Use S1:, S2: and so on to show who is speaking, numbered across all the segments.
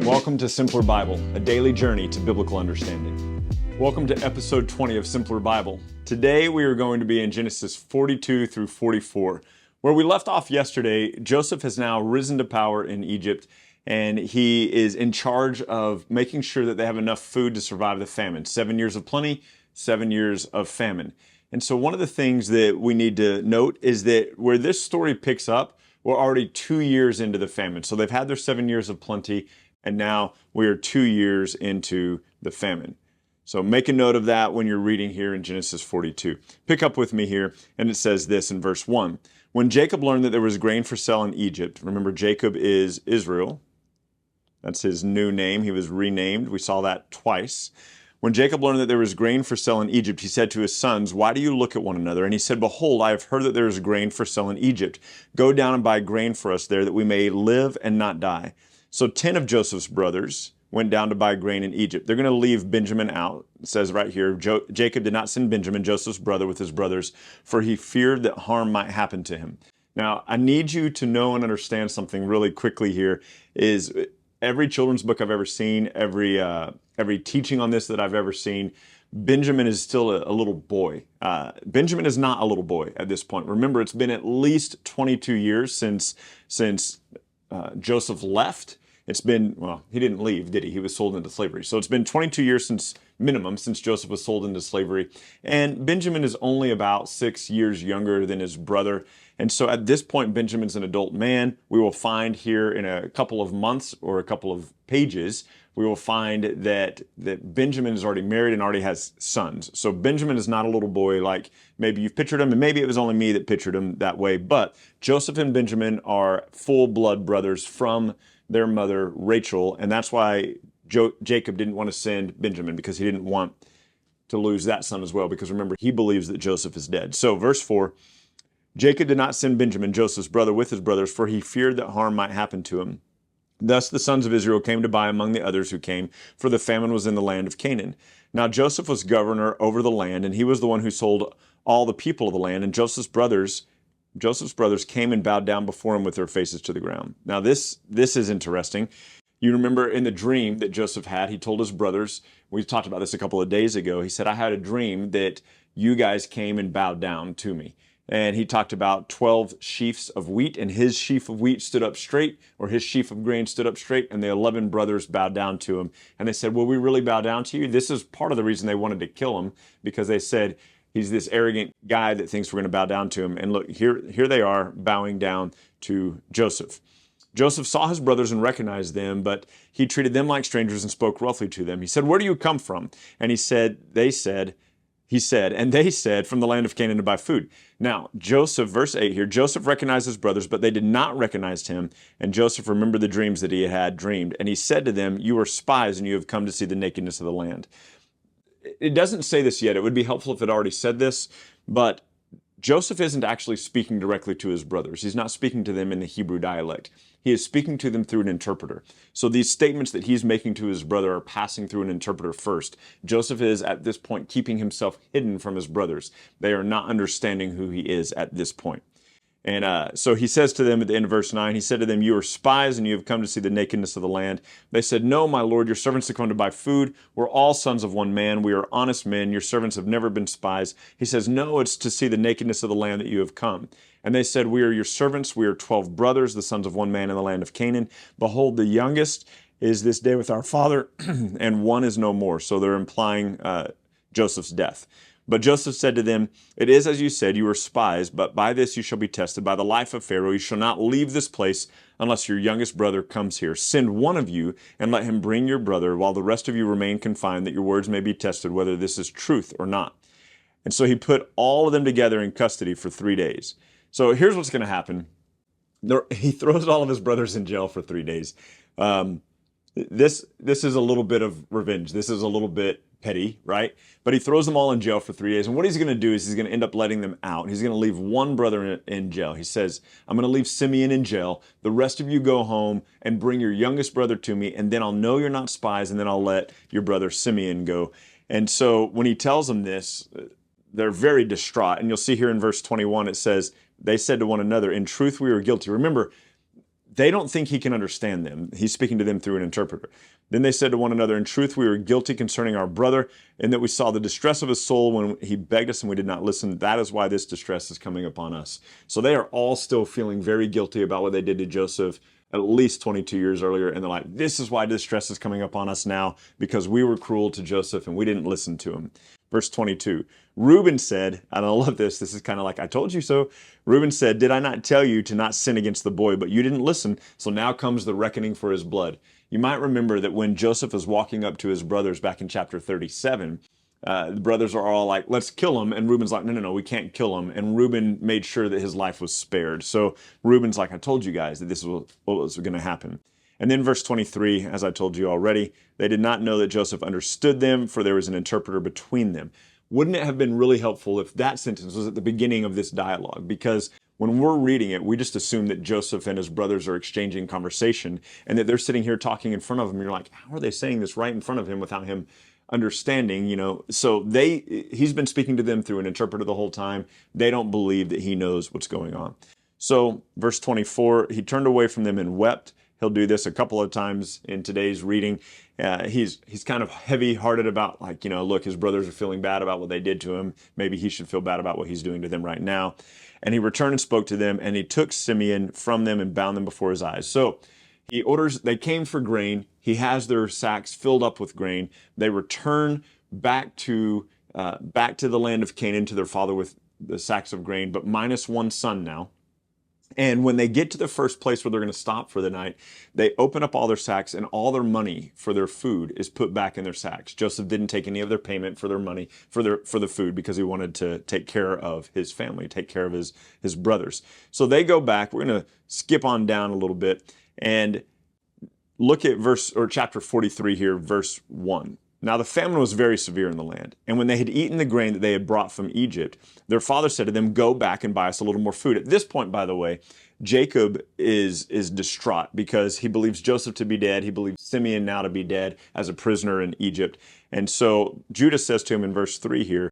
S1: Welcome to Simpler Bible, a daily journey to biblical understanding. Welcome to episode 20 of Simpler Bible. Today we are going to be in Genesis 42 through 44. Where we left off yesterday, Joseph has now risen to power in Egypt, and he is in charge of making sure that they have enough food to survive the famine. 7 years of plenty, 7 years of famine. And so one of the things that we need to note is that where this story picks up, we're already 2 years into the famine. So they've had their 7 years of plenty, and now we are 2 years into the famine. So make a note of that when you're reading here in Genesis 42. Pick up with me here, and it says this in verse 1. When Jacob learned that there was grain for sale in Egypt, remember Jacob is Israel. That's his new name. He was renamed. We saw that twice. When Jacob learned that there was grain for sale in Egypt, he said to his sons, "Why do you look at one another?" And he said, "Behold, I have heard that there is grain for sale in Egypt. Go down and buy grain for us there, that we may live and not die." So 10 of Joseph's brothers went down to buy grain in Egypt. They're going to leave Benjamin out. It says right here, Jacob did not send Benjamin, Joseph's brother, with his brothers, for he feared that harm might happen to him. Now, I need you to know and understand something really quickly here is every children's book I've ever seen, every teaching on this that I've ever seen, Benjamin is still a little boy. Benjamin is not a little boy at this point. Remember, it's been at least 22 years since Joseph left. It's been, well, he didn't leave, did he? He was sold into slavery. So it's been 22 years since Joseph was sold into slavery. And Benjamin is only about 6 years younger than his brother. And so at this point, Benjamin's an adult man. We will find here in a couple of months or a couple of pages, we will find that Benjamin is already married and already has sons. So Benjamin is not a little boy like maybe you've pictured him, and maybe it was only me that pictured him that way. But Joseph and Benjamin are full-blood brothers from their mother, Rachel, and that's why Jacob didn't want to send Benjamin, because he didn't want to lose that son as well, because remember, he believes that Joseph is dead. So verse 4, Jacob did not send Benjamin, Joseph's brother, with his brothers, for he feared that harm might happen to him. Thus the sons of Israel came to buy among the others who came, for the famine was in the land of Canaan. Now Joseph was governor over the land, and he was the one who sold all the people of the land, and Joseph's brothers came and bowed down before him with their faces to the ground. Now this is interesting. You remember in the dream that Joseph had, he told his brothers, we talked about this a couple of days ago, he said, "I had a dream that you guys came and bowed down to me." And he talked about 12 sheaves of wheat, and his sheaf of wheat stood up straight, or his sheaf of grain stood up straight, and the 11 brothers bowed down to him. And they said, "Will we really bow down to you?" This is part of the reason they wanted to kill him, because they said, he's this arrogant guy that thinks we're going to bow down to him. And look, here they are bowing down to Joseph. Joseph saw his brothers and recognized them, but he treated them like strangers and spoke roughly to them. He said, "Where do you come from?" And they said, "From the land of Canaan to buy food." Now, Joseph, verse 8 here, Joseph recognized his brothers, but they did not recognize him. And Joseph remembered the dreams that he had dreamed. And he said to them, "You are spies, and you have come to see the nakedness of the land." It doesn't say this yet. It would be helpful if it already said this, but Joseph isn't actually speaking directly to his brothers. He's not speaking to them in the Hebrew dialect. He is speaking to them through an interpreter. So these statements that he's making to his brother are passing through an interpreter first. Joseph is, at this point, keeping himself hidden from his brothers. They are not understanding who he is at this point. And so he says to them at the end of verse 9, he said to them, "You are spies, and you have come to see the nakedness of the land." They said, "No, my lord, your servants have come to buy food. We're all sons of one man. We are honest men. Your servants have never been spies." He says, "No, it's to see the nakedness of the land that you have come." And they said, "We are your servants. We are 12 brothers, the sons of one man in the land of Canaan. Behold, the youngest is this day with our father, and one is no more." So they're implying Joseph's death. But Joseph said to them, "It is as you said, you are spies, but by this you shall be tested. By the life of Pharaoh, you shall not leave this place unless your youngest brother comes here. Send one of you and let him bring your brother, while the rest of you remain confined, that your words may be tested, whether this is truth or not." And so he put all of them together in custody for 3 days. So here's what's going to happen. He throws all of his brothers in jail for 3 days. This is a little bit of revenge. This is a little bit petty, right? But he throws them all in jail for 3 days. And what he's going to do is he's going to end up letting them out. He's going to leave one brother in jail. He says, "I'm going to leave Simeon in jail. The rest of you go home and bring your youngest brother to me, and then I'll know you're not spies, and then I'll let your brother Simeon go." And so when he tells them this, they're very distraught. And you'll see here in verse 21, it says, they said to one another, "In truth, we are guilty." Remember, they don't think he can understand them. He's speaking to them through an interpreter. Then they said to one another, in truth, we were guilty concerning our brother, and that we saw the distress of his soul when he begged us and we did not listen. That is why this distress is coming upon us. So they are all still feeling very guilty about what they did to Joseph at least 22 years earlier. And they're like, this is why distress is coming upon us now, because we were cruel to Joseph and we didn't listen to him. Verse 22, Reuben said, and I love this. This is kind of like, I told you so. Reuben said, did I not tell you to not sin against the boy, but you didn't listen. So now comes the reckoning for his blood. You might remember that when Joseph was walking up to his brothers back in chapter 37, the brothers are all like, let's kill him. And Reuben's like, no, we can't kill him. And Reuben made sure that his life was spared. So Reuben's like, I told you guys that this is what was going to happen. And then verse 23, as I told you already, they did not know that Joseph understood them, for there was an interpreter between them. Wouldn't it have been really helpful if that sentence was at the beginning of this dialogue? Because when we're reading it, we just assume that Joseph and his brothers are exchanging conversation and that they're sitting here talking in front of him. You're like, how are they saying this right in front of him without him understanding, So he's been speaking to them through an interpreter the whole time. They don't believe that he knows what's going on. So verse 24, he turned away from them and wept. He'll do this a couple of times in today's reading. He's kind of heavy-hearted about, look, his brothers are feeling bad about what they did to him. Maybe he should feel bad about what he's doing to them right now. And he returned and spoke to them, and he took Simeon from them and bound them before his eyes. So he orders, they came for grain. He has their sacks filled up with grain. They return back to the land of Canaan to their father with the sacks of grain, but minus one son now. And when they get to the first place where they're going to stop for the night, they open up all their sacks, and all their money for their food is put back in their sacks. Joseph didn't take any of their payment for their money for the food because he wanted to take care of his family, take care of his brothers. So they go back. We're going to skip on down a little bit and look at chapter 43 here, verse 1. Now the famine was very severe in the land, and when they had eaten the grain that they had brought from Egypt, their father said to them, go back and buy us a little more food. At this point, by the way, Jacob is distraught because he believes Joseph to be dead. He believes Simeon now to be dead as a prisoner in Egypt. And so Judah says to him in verse 3 here,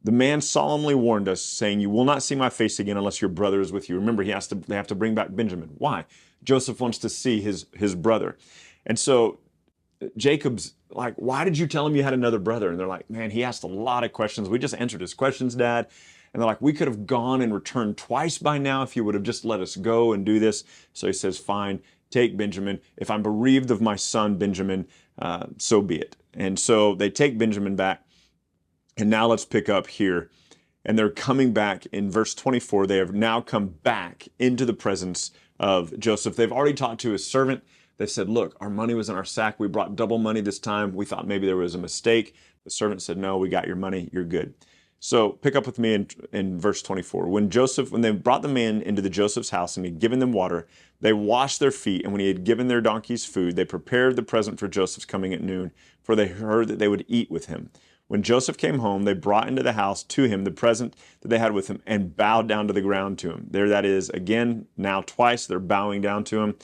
S1: the man solemnly warned us, saying, you will not see my face again unless your brother is with you. Remember, they have to bring back Benjamin. Why? Joseph wants to see his brother. And so Jacob's like, why did you tell him you had another brother? And they're like, man, he asked a lot of questions. We just answered his questions, Dad. And they're like, we could have gone and returned twice by now if you would have just let us go and do this. So he says, fine, take Benjamin. If I'm bereaved of my son, Benjamin, so be it. And so they take Benjamin back. And now let's pick up here. And they're coming back in verse 24. They have now come back into the presence of Joseph. They've already talked to his servant. They said, look, our money was in our sack. We brought double money this time. We thought maybe there was a mistake. The servant said, no, we got your money. You're good. So pick up with me in verse 24. When they brought the man into Joseph's house and he had given them water, they washed their feet. And when he had given their donkeys food, they prepared the present for Joseph's coming at noon, for they heard that they would eat with him. When Joseph came home, they brought into the house to him the present that they had with him and bowed down to the ground to him. There that is, again, now twice they're bowing down to him.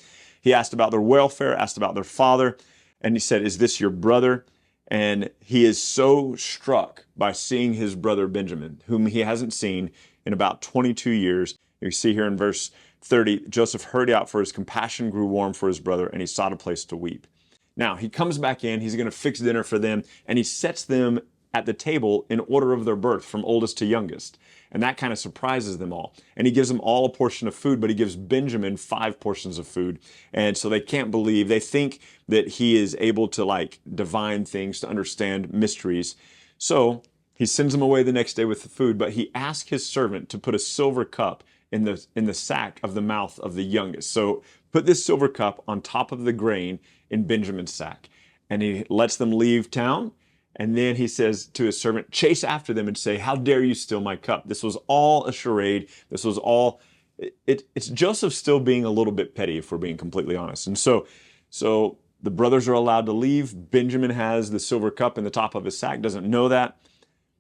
S1: He asked about their welfare, asked about their father, and he said, is this your brother? And he is so struck by seeing his brother Benjamin, whom he hasn't seen in about 22 years. You see here in verse 30, Joseph hurried out, for his compassion grew warm for his brother, and he sought a place to weep. Now, he comes back in, he's going to fix dinner for them, and he sets them at the table in order of their birth, from oldest to youngest. And that kind of surprises them all. And he gives them all a portion of food, but he gives Benjamin 5 portions of food. And so they can't believe, they think that he is able to divine things, to understand mysteries. So he sends them away the next day with the food, but he asks his servant to put a silver cup in the sack of the mouth of the youngest. So put this silver cup on top of the grain in Benjamin's sack. And he lets them leave town. And then he says to his servant, chase after them and say, how dare you steal my cup? This was all a charade. This was all, it's Joseph still being a little bit petty, if we're being completely honest. And so the brothers are allowed to leave. Benjamin has the silver cup in the top of his sack, doesn't know that.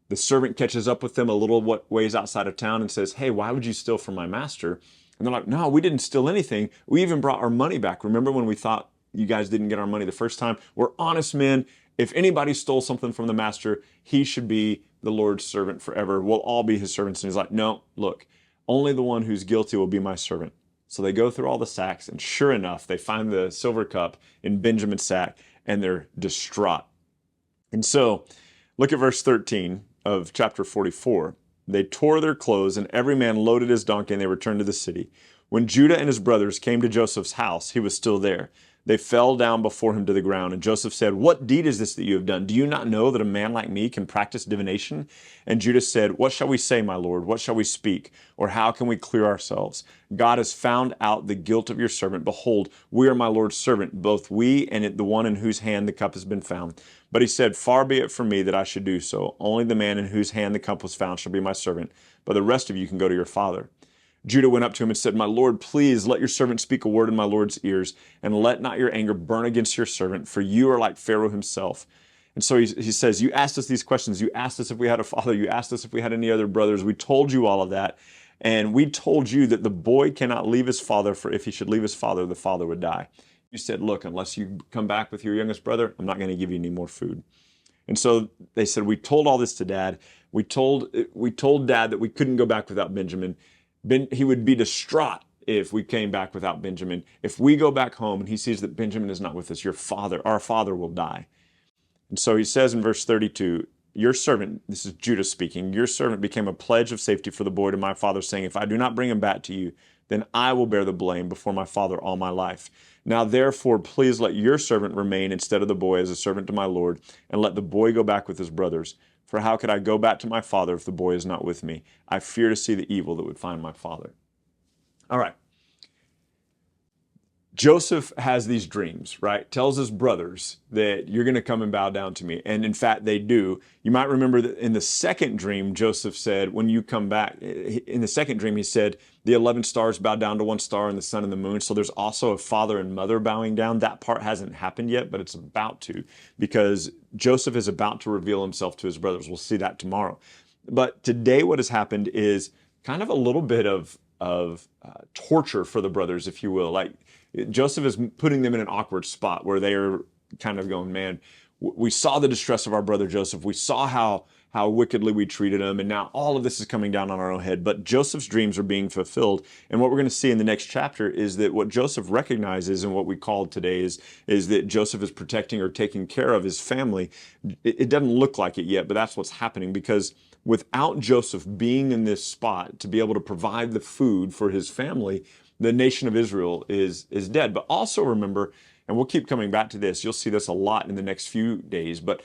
S1: The servant catches up with them a little ways outside of town and says, hey, why would you steal from my master? And they're like, no, we didn't steal anything. We even brought our money back. Remember when we thought you guys didn't get our money the first time? We're honest men. If anybody stole something from the master, he should be the Lord's servant forever. We'll all be his servants. And he's like, no, look, only the one who's guilty will be my servant. So they go through all the sacks, and sure enough, they find the silver cup in Benjamin's sack, and they're distraught. And so, look at verse 13 of chapter 44. They tore their clothes, and every man loaded his donkey, and they returned to the city. When Judah and his brothers came to Joseph's house, he was still there. They fell down before him to the ground, and Joseph said, "What deed is this that you have done? Do you not know that a man like me can practice divination?" And Judah said, "What shall we say, my lord? What shall we speak? Or how can we clear ourselves? God has found out the guilt of your servant. Behold, we are my lord's servant, both we and the one in whose hand the cup has been found." But he said, "Far be it from me that I should do so. Only the man in whose hand the cup was found shall be my servant, but the rest of you can go to your father." Judah went up to him and said, "My lord, please let your servant speak a word in my lord's ears, and let not your anger burn against your servant, for you are like Pharaoh himself." And so he says, "You asked us these questions. You asked us if we had a father. You asked us if we had any other brothers. We told you all of that. And we told you that the boy cannot leave his father, for if he should leave his father, the father would die. You said, look, unless you come back with your youngest brother, I'm not going to give you any more food." And so they said, "We told all this to Dad. We told Dad that we couldn't go back without Benjamin. He would be distraught if we came back without Benjamin. If we go back home and he sees that Benjamin is not with us, our father will die." And so he says in verse 32, "Your servant," this is Judah speaking, "your servant became a pledge of safety for the boy to my father, saying, if I do not bring him back to you, then I will bear the blame before my father all my life. Now therefore, please let your servant remain instead of the boy as a servant to my lord, and let the boy go back with his brothers. For how could I go back to my father if the boy is not with me? I fear to see the evil that would find my father." All right. Joseph has these dreams, right? Tells his brothers that you're going to come and bow down to me. And in fact, they do. You might remember that in the second dream, Joseph said, when you come back, in the second dream, he said, the 11 stars bow down to one star and the sun and the moon. So there's also a father and mother bowing down. That part hasn't happened yet, but it's about to, because Joseph is about to reveal himself to his brothers. We'll see that tomorrow. But today what has happened is kind of a little bit of torture for the brothers, if you will. Like, Joseph is putting them in an awkward spot where they are kind of going, man, we saw the distress of our brother Joseph. We saw how wickedly we treated him. And now all of this is coming down on our own head. But Joseph's dreams are being fulfilled. And what we're going to see in the next chapter is that what Joseph recognizes, and what we call today is that Joseph is protecting or taking care of his family. It doesn't look like it yet, but that's what's happening, because without Joseph being in this spot to be able to provide the food for his family, the nation of Israel is dead. But also remember, and we'll keep coming back to this, you'll see this a lot in the next few days, but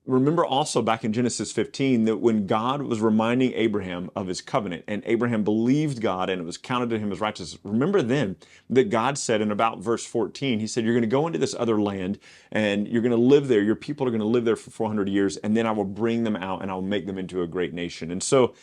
S1: remember also back in Genesis 15 that when God was reminding Abraham of his covenant, and Abraham believed God and it was counted to him as righteousness, remember then that God said in about verse 14, he said, you're going to go into this other land and you're going to live there. Your people are going to live there for 400 years, and then I will bring them out and I will make them into a great nation. And so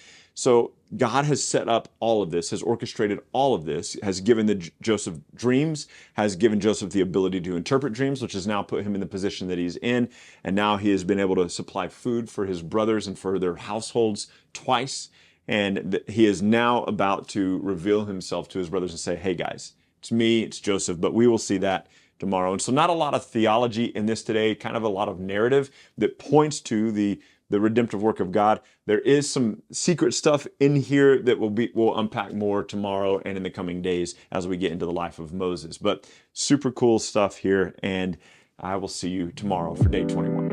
S1: God has set up all of this, has orchestrated all of this, has given Joseph dreams, has given Joseph the ability to interpret dreams, which has now put him in the position that he's in. And now he has been able to supply food for his brothers and for their households twice. And he is now about to reveal himself to his brothers and say, hey guys, it's me, it's Joseph, but we will see that tomorrow. And so not a lot of theology in this today, kind of a lot of narrative that points to the redemptive work of God. There is some secret stuff in here that we'll unpack more tomorrow and in the coming days as we get into the life of Moses. But super cool stuff here, and I will see you tomorrow for day 21.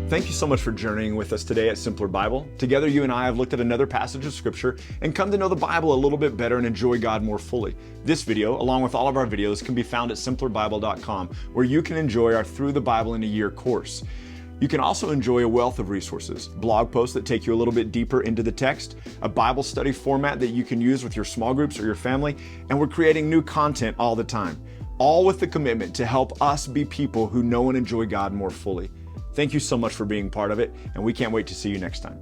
S1: Thank you so much for journeying with us today at Simpler Bible. Together, you and I have looked at another passage of Scripture and come to know the Bible a little bit better and enjoy God more fully. This video, along with all of our videos, can be found at simplerbible.com, where you can enjoy our Through the Bible in a Year course. You can also enjoy a wealth of resources, blog posts that take you a little bit deeper into the text, a Bible study format that you can use with your small groups or your family, and we're creating new content all the time, all with the commitment to help us be people who know and enjoy God more fully. Thank you so much for being part of it, and we can't wait to see you next time.